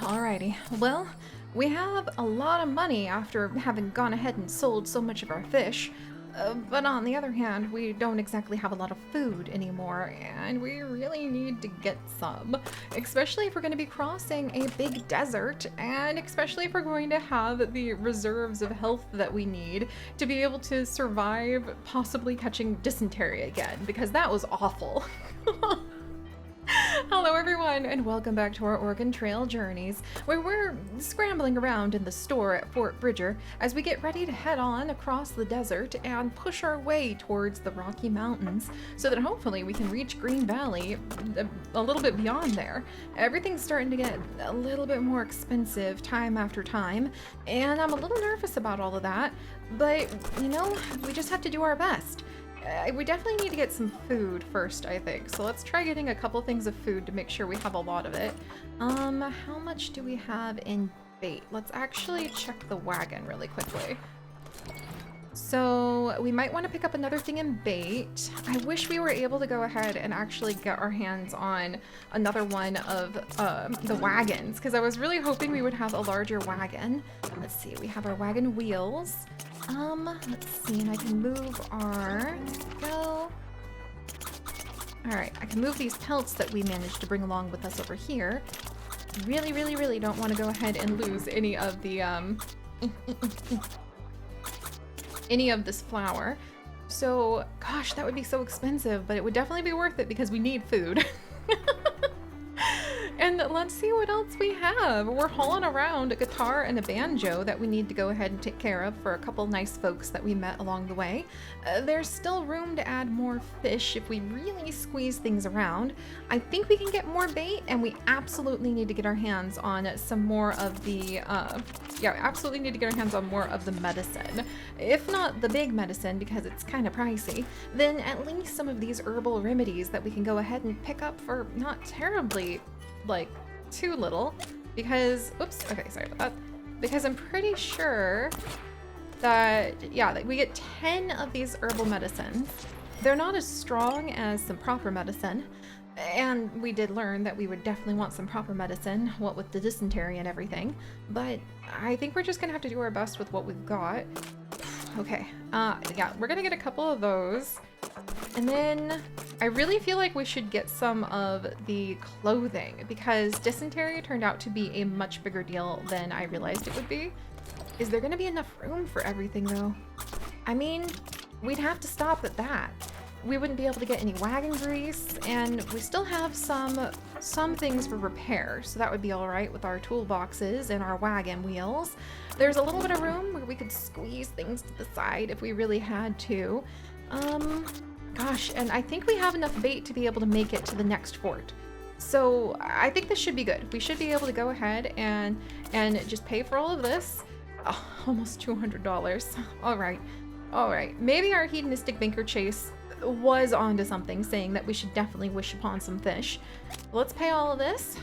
Alrighty. Well, we have a lot of money after having gone ahead and sold so much of our fish. But on the other hand, we don't exactly have a lot of food anymore, and we really need to get some. Especially if we're going to be crossing a big desert, and especially if we're going to have the reserves of health that we need to be able to survive possibly catching dysentery again, because that was awful. Hello everyone, and welcome back to our Oregon Trail journeys, where we're scrambling around in the store at Fort Bridger as we get ready to head on across the desert and push our way towards the Rocky Mountains so that hopefully we can reach Green Valley a little bit beyond there. Everything's starting to get a little bit more expensive time after time, and I'm a little nervous about all of that, but you know, we just have to do our best. We definitely need to get some food first, I think. So let's try getting a couple things of food to make sure we have a lot of it. How much do we have in bait? Let's actually check the wagon really quickly. So we might want to pick up another thing in bait. I wish we were able to go ahead and actually get our hands on another one of the wagons, because I was really hoping we would have a larger wagon. Let's see, we have our wagon wheels. Let's see, and I can move our, go. All right, I can move these pelts that we managed to bring along with us over here. Really don't want to go ahead and lose any of the, any of this flour. So, gosh, that would be so expensive, but it would definitely be worth it because we need food. And let's see what else we have. We're hauling around a guitar and a banjo that we need to go ahead and take care of for a couple nice folks that we met along the way. There's still room to add more fish if we really squeeze things around. I think we can get more bait, and we absolutely need to get our hands on some more of the, absolutely need to get our hands on more of the medicine. If not the big medicine, because it's kind of pricey, then at least some of these herbal remedies that we can go ahead and pick up for not terribly, like, too little, because, oops, okay, sorry about that, because I'm pretty sure that, yeah, that we get 10 of these herbal medicines. They're not as strong as some proper medicine, and we did learn that we would definitely want some proper medicine, what with the dysentery and everything, but I think we're just gonna have to do our best with what we've got. Okay, yeah, we're gonna get a couple of those. And then I really feel like we should get some of the clothing, because dysentery turned out to be a much bigger deal than I realized it would be. Is there going to be enough room for everything though? I mean, we'd have to stop at that. We wouldn't be able to get any wagon grease, and we still have some things for repair, so that would be all right with our toolboxes and our wagon wheels. There's a little bit of room where we could squeeze things to the side if we really had to. Gosh, and I think we have enough bait to be able to make it to the next fort. So I think this should be good. We should be able to go ahead and just pay for all of this. Oh, almost $200. All right. Maybe our hedonistic banker Chase was onto something, saying that we should definitely wish upon some fish. Let's pay all of this.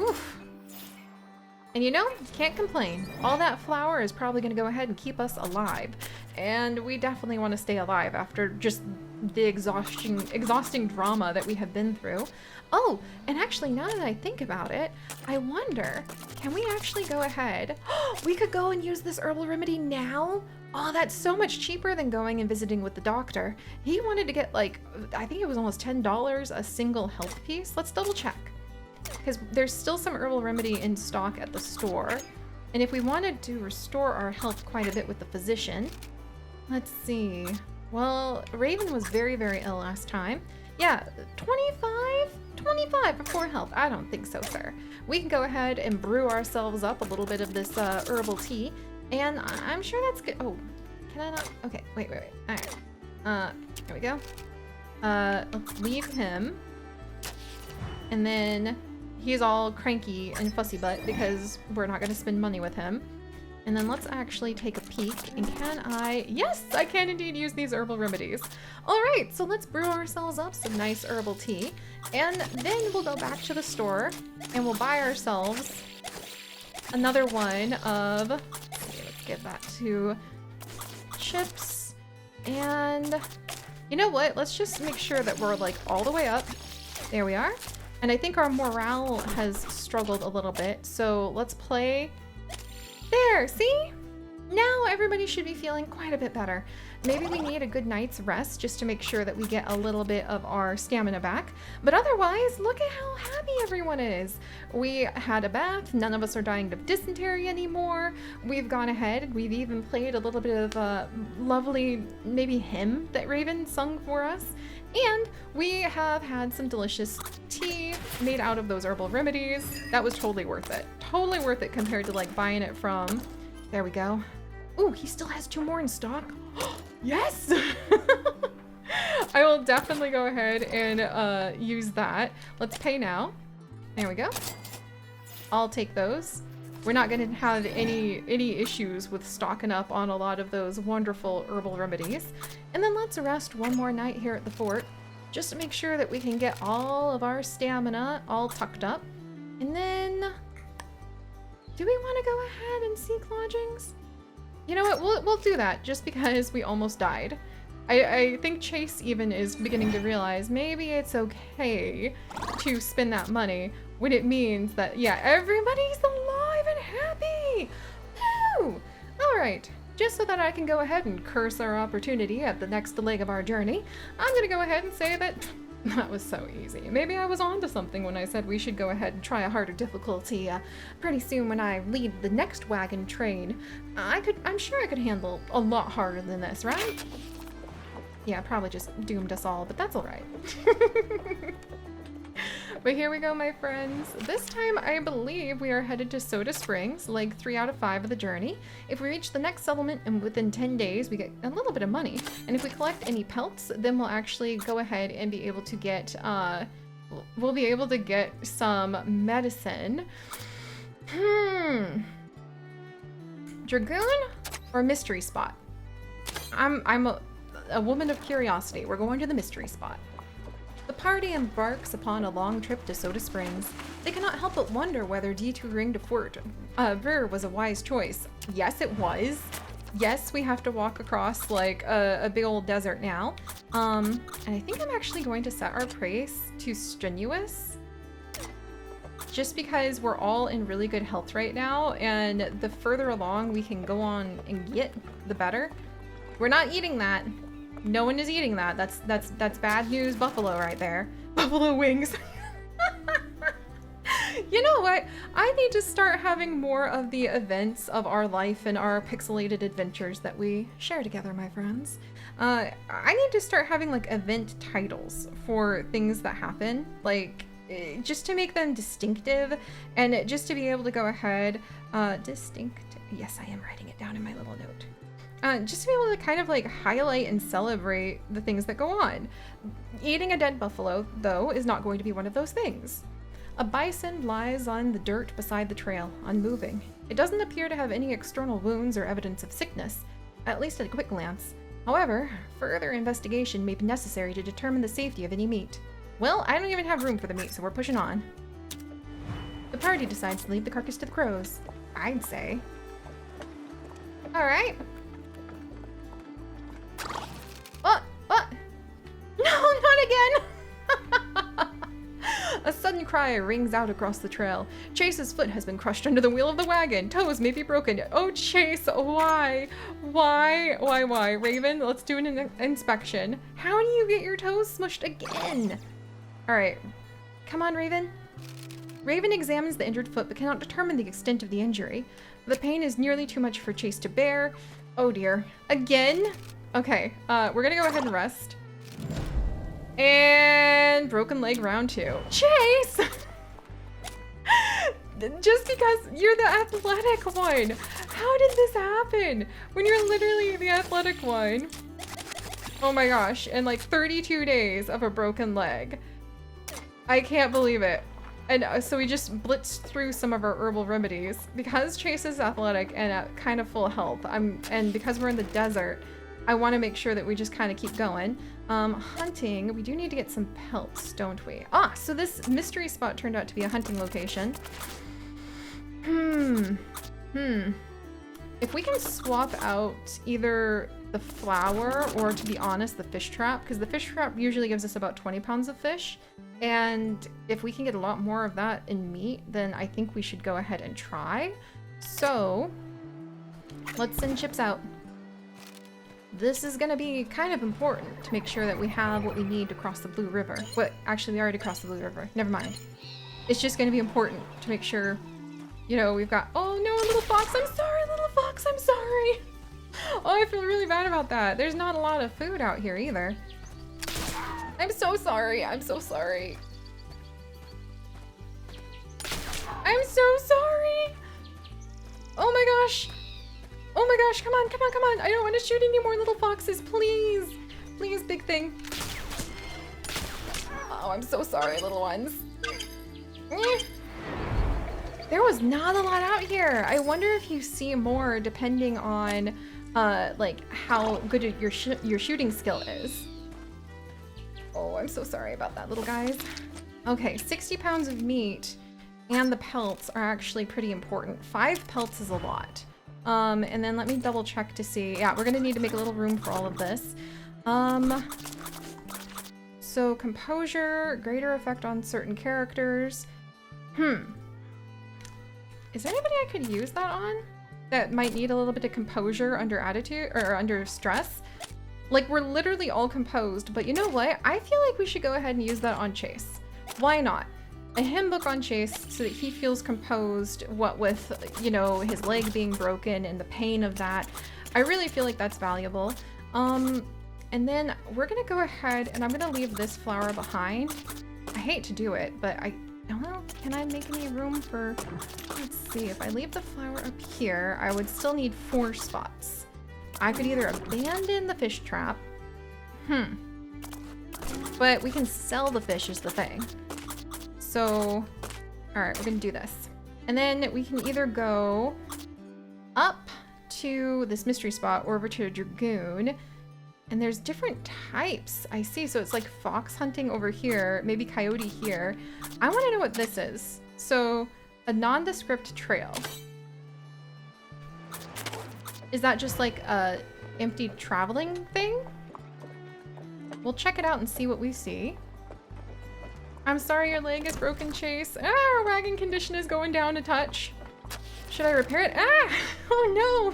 Oof. And you know, can't complain. All that flour is probably going to go ahead and keep us alive. And we definitely want to stay alive after just the exhausting drama that we have been through. Oh, and actually, now that I think about it, I wonder, can we actually go ahead? We could go and use this herbal remedy now? Oh, that's so much cheaper than going and visiting with the doctor. He wanted to get, like, I think it was almost $10 a single health piece. Let's double check, because there's still some herbal remedy in stock at the store. And if we wanted to restore our health quite a bit with the physician, let's see. Well, Raven was very ill last time. Yeah, 25 for 4 health. I don't think so, sir. We can go ahead and brew ourselves up a little bit of this herbal tea, and I'm sure that's good. Oh, can I not? Okay, wait. All right. Here we go. Let's leave him. And then he's all cranky and fussy butt because we're not going to spend money with him. And then let's actually take a peek, and can I? Yes, I can indeed use these herbal remedies. All right, so let's brew ourselves up some nice herbal tea, and then we'll go back to the store and we'll buy ourselves another one of, let's get that to chips. And you know what? Let's just make sure that we're like all the way up. There we are. And I think our morale has struggled a little bit. So let's play. There, see? Now everybody should be feeling quite a bit better. Maybe we need a good night's rest just to make sure that we get a little bit of our stamina back. But otherwise, look at how happy everyone is. We had a bath. None of us are dying of dysentery anymore. We've gone ahead. We've even played a little bit of a lovely, maybe hymn that Raven sung for us. And we have had some delicious tea made out of those herbal remedies. That was totally worth it. Totally worth it compared to like buying it from... There we go. Ooh, he still has 2 more in stock. Yes! I will definitely go ahead and use that. Let's pay now. There we go. I'll take those. We're not gonna have any issues with stocking up on a lot of those wonderful herbal remedies. And then let's rest one more night here at the fort, just to make sure that we can get all of our stamina all tucked up. And then, do we want to go ahead and seek lodgings? You know what, we'll do that just because we almost died. I think Chase even is beginning to realize maybe it's okay to spend that money when it means that, yeah, everybody's alive and happy. Woo! All right, just so that I can go ahead and curse our opportunity at the next leg of our journey, I'm gonna go ahead and say that that was so easy. Maybe I was onto something when I said we should go ahead and try a harder difficulty. Pretty soon when I lead the next wagon train, I'm sure I could handle a lot harder than this, right? Yeah, probably just doomed us all, but that's all right. But here we go, my friends. This time, I believe we are headed to Soda Springs, leg 3 out of 5 of the journey. If we reach the next settlement and within 10 days, we get a little bit of money. And if we collect any pelts, then we'll actually go ahead and be able to get, we'll be able to get some medicine. Dragoon or Mystery Spot? I'm a woman of curiosity. We're going to the Mystery Spot. The party embarks upon a long trip to Soda Springs. They cannot help but wonder whether detouring to Fort Vir was a wise choice. Yes, it was. Yes, we have to walk across like a big old desert now. And I think I'm actually going to set our pace to strenuous. Just because we're all in really good health right now, and the further along we can go on and get, the better. We're not eating that. No one is eating that. That's bad news buffalo right there. Buffalo wings. You know what? I need to start having more of the events of our life and our pixelated adventures that we share together, my friends. I need to start having like event titles for things that happen, like just to make them distinctive and just to be able to go ahead, distinct. Yes, I am writing it down in my little note. Just to be able to kind of like highlight and celebrate the things that go on. Eating a dead buffalo, though, is not going to be one of those things. A bison lies on the dirt beside the trail, unmoving. It doesn't appear to have any external wounds or evidence of sickness, at least at a quick glance. However, further investigation may be necessary to determine the safety of any meat. Well, I don't even have room for the meat, so we're pushing on. The party decides to leave the carcass to the crows, I'd say. All right. What? No, not again! A sudden cry rings out across the trail. Chase's foot has been crushed under the wheel of the wagon. Toes may be broken. Oh, Chase, why? Why? Raven, let's do an inspection. How do you get your toes smushed again? All right, come on, Raven. Raven examines the injured foot but cannot determine the extent of the injury. The pain is nearly too much for Chase to bear. Oh dear. Again? Okay, we're gonna go ahead and rest. And broken leg round 2. Chase! Just because you're the athletic one. How did this happen? When you're literally the athletic one. Oh my gosh, and like 32 days of a broken leg. I can't believe it. And so we just blitzed through some of our herbal remedies. Because Chase is athletic and at kind of full health, and because we're in the desert, I want to make sure that we just kind of keep going. Hunting, we do need to get some pelts, don't we? Ah, so this mystery spot turned out to be a hunting location. If we can swap out either the flour, or to be honest, the fish trap, because the fish trap usually gives us about 20 pounds of fish. And if we can get a lot more of that in meat, then I think we should go ahead and try. So let's send Chips out. This is gonna be kind of important to make sure that we have what we need to cross the Blue River. What? Actually, we already crossed the Blue River. Never mind. It's just gonna be important to make sure, you know, we've got... Oh no, little fox, I'm sorry, little fox, I'm sorry. Oh, I feel really bad about that. There's not a lot of food out here either. I'm so sorry, I'm so sorry. I'm so sorry. Oh my gosh. Oh my gosh, come on, come on, come on. I don't want to shoot any more little foxes, please. Please, big thing. Oh, I'm so sorry, little ones. There was not a lot out here. I wonder if you see more depending on like how good your shooting skill is. Oh, I'm so sorry about that, little guys. Okay, 60 pounds of meat and the pelts are actually pretty important. 5 pelts is a lot. And then let me double check to see. Yeah, we're gonna need to make a little room for all of this. So composure, greater effect on certain characters. Is there anybody I could use that on? That might need a little bit of composure under attitude or under stress? Like, we're literally all composed, but you know what? I feel like we should go ahead and use that on Chase. Why not? A hymn book on Chase so that he feels composed, what with, you know, his leg being broken and the pain of that. I really feel like that's valuable. And then we're gonna go ahead and I'm gonna leave this flower behind. I hate to do it, but I don't know, can I make any room for, let's see, if I leave the flower up here, I would still need 4 spots. I could either abandon the fish trap, but we can sell the fish is the thing. So, all right, we're gonna do this. And then we can either go up to this mystery spot or over to a dragoon. And there's different types I see. So it's like fox hunting over here, maybe coyote here. I wanna know what this is. So a nondescript trail. Is that just like a empty traveling thing? We'll check it out and see what we see. I'm sorry your leg is broken, Chase. Ah, our wagon condition is going down a touch. Should I repair it? Ah! Oh no!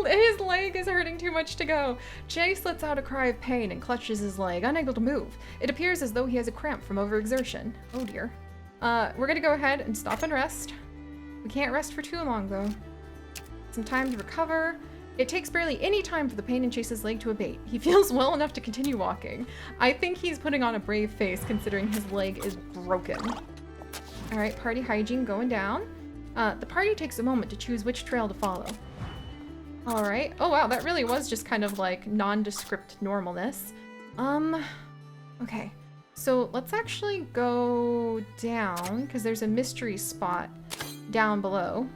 His leg is hurting too much to go. Chase lets out a cry of pain and clutches his leg, unable to move. It appears as though he has a cramp from overexertion. Oh dear. We're gonna go ahead and stop and rest. We can't rest for too long though. Some time to recover. It takes barely any time for the pain in Chase's leg to abate. He feels well enough to continue walking. I think he's putting on a brave face considering his leg is broken. All right, party hygiene going down. The party takes a moment to choose which trail to follow. All right. Oh wow, that really was just kind of like nondescript normalness. Okay. So let's actually go down because there's a mystery spot down below.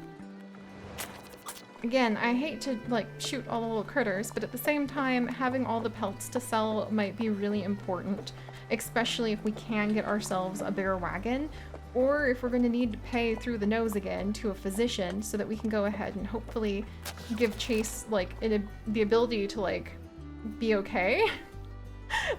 Again, I hate to like shoot all the little critters, but at the same time, having all the pelts to sell might be really important, especially if we can get ourselves a bigger wagon, or if we're going to need to pay through the nose again to a physician so that we can go ahead and hopefully give Chase like the ability to like be okay,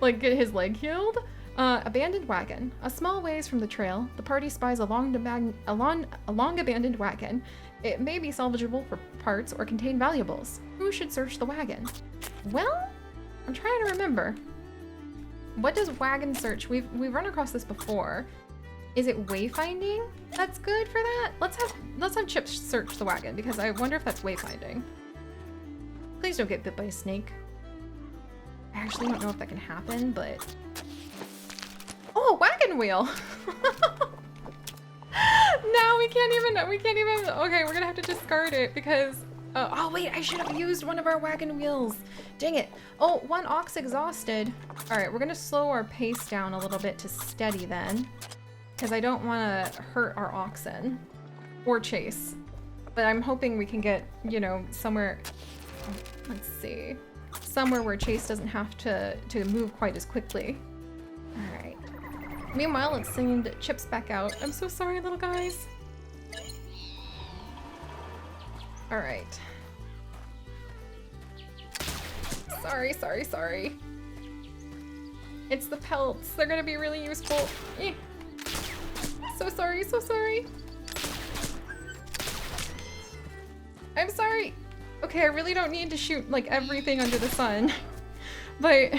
like get his leg healed. Abandoned wagon. A small ways from the trail, the party spies a long abandoned wagon. It may be salvageable for parts or contain valuables. Who should search the wagon? Well, I'm trying to remember. What does wagon search? We've run across this before. Is it wayfinding? That's good for that. Let's have Chips search the wagon because I wonder if that's wayfinding. Please don't get bit by a snake. I actually don't know if that can happen, but oh, wagon wheel. No, we can't even, okay, we're gonna have to discard it because, oh wait, I should have used one of our wagon wheels. Dang it. Oh, one ox exhausted. All right, we're gonna slow our pace down a little bit to steady then, because I don't wanna hurt our oxen or Chase, but I'm hoping we can get, you know, somewhere, let's see, somewhere where Chase doesn't have to move quite as quickly. All right. Meanwhile, let's send Chips back out. I'm so sorry, little guys. All right. Sorry, sorry, sorry. It's the pelts. They're gonna be really useful. Eh. So sorry, so sorry. I'm sorry. Okay, I really don't need to shoot like everything under the sun. But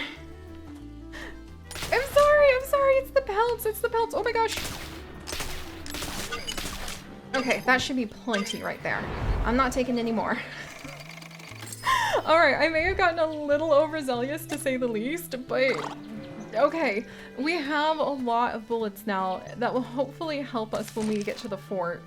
I'm sorry, it's the pelts, oh my gosh. Okay, that should be plenty right there. I'm not taking any more. Alright, I may have gotten a little overzealous to say the least, but okay. We have a lot of bullets now that will hopefully help us when we get to the fort.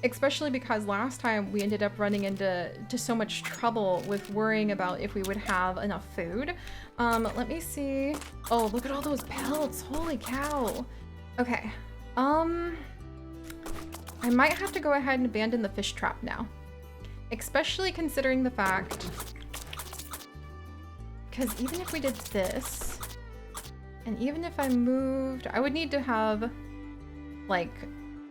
Especially because last time we ended up running into so much trouble with worrying about if we would have enough food. Let me see. Oh, look at all those pelts. Holy cow. Okay. I might have to go ahead and abandon the fish trap now. Especially considering the fact... Because even if we did this, and even if I moved, I would need to have, like,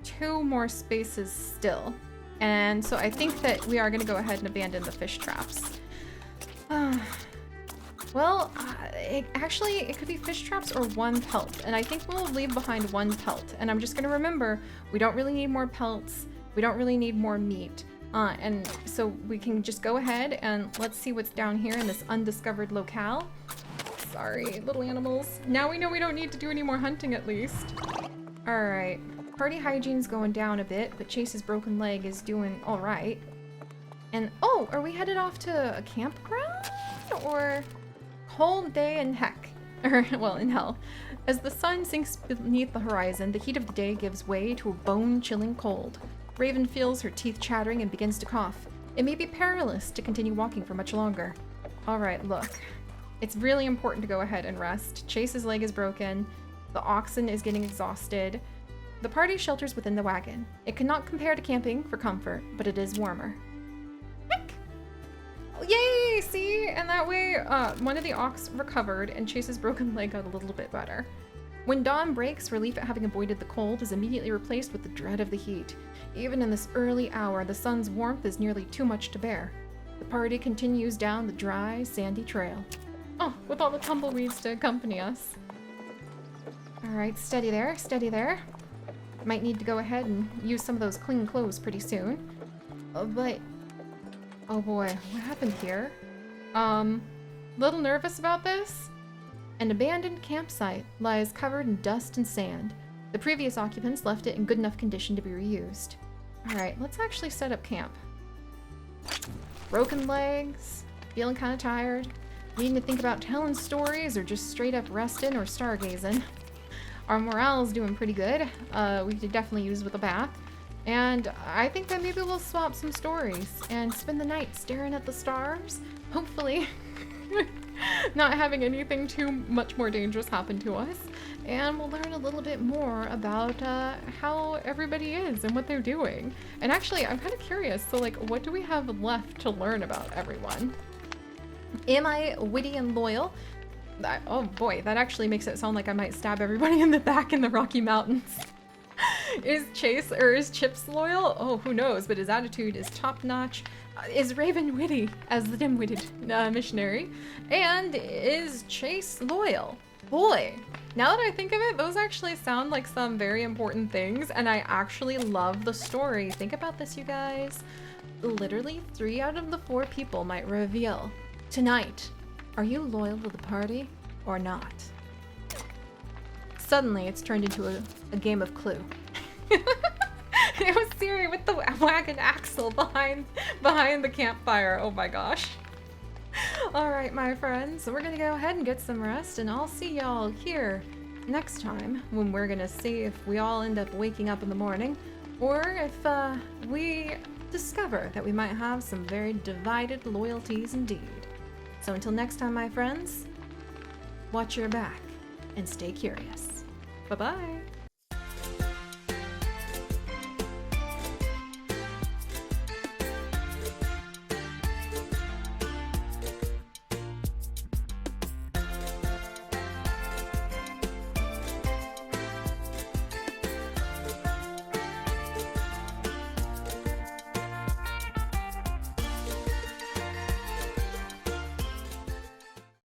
2 more spaces still. And so I think that we are going to go ahead and abandon the fish traps. Well, actually, it could be fish traps or 1 pelt. And I think we'll leave behind 1 pelt. And I'm just going to remember, we don't really need more pelts. We don't really need more meat. And so we can just go ahead and let's see what's down here in this undiscovered locale. Sorry, little animals. Now we know we don't need to do any more hunting at least. All right. Party hygiene's going down a bit, but Chase's broken leg is doing all right. And oh, are we headed off to a campground? Or cold day in heck, or well, in hell. As the sun sinks beneath the horizon, the heat of the day gives way to a bone-chilling cold. Raven feels her teeth chattering and begins to cough. It may be perilous to continue walking for much longer. All right, look. It's really important to go ahead and rest. Chase's leg is broken. The oxen is getting exhausted. The party shelters within the wagon. It cannot compare to camping for comfort, but it is warmer. Heck! Yay! See? And that way, one of the ox recovered and Chase's broken leg got a little bit better. When dawn breaks, relief at having avoided the cold is immediately replaced with the dread of the heat. Even in this early hour, the sun's warmth is nearly too much to bear. The party continues down the dry, sandy trail. Oh, with all the tumbleweeds to accompany us. Alright, steady there, steady there. Might need to go ahead and use some of those clean clothes pretty soon. But... oh boy, what happened here? Little nervous about this? An abandoned campsite lies covered in dust and sand. The previous occupants left it in good enough condition to be reused. Alright, let's actually set up camp. Broken legs, feeling kind of tired, needing to think about telling stories or just straight up resting or stargazing. Our morale's doing pretty good. We could definitely use with a bath. And I think that maybe we'll swap some stories and spend the night staring at the stars. Hopefully not having anything too much more dangerous happen to us. And we'll learn a little bit more about how everybody is and what they're doing. And actually, I'm kind of curious. So like, what do we have left to learn about everyone? Am I witty and loyal? Oh boy, that actually makes it sound like I might stab everybody in the back in the Rocky Mountains. Is Chase or is Chips loyal? Oh, who knows, but his attitude is top-notch. Is Raven witty as the dim-witted missionary? And is Chase loyal? Boy, now that I think of it, those actually sound like some very important things, and I actually love the story. Think about this, you guys. Literally 3 out of the 4 people might reveal tonight, are you loyal to the party or not? Suddenly, it's turned into a game of Clue. It was Siri with the wagon axle behind the campfire. Oh my gosh. All right, my friends, so we're gonna go ahead and get some rest, and I'll see y'all here next time when we're gonna see if we all end up waking up in the morning, or if we discover that we might have some very divided loyalties indeed. So until next time, my friends, watch your back and stay curious. Bye-bye.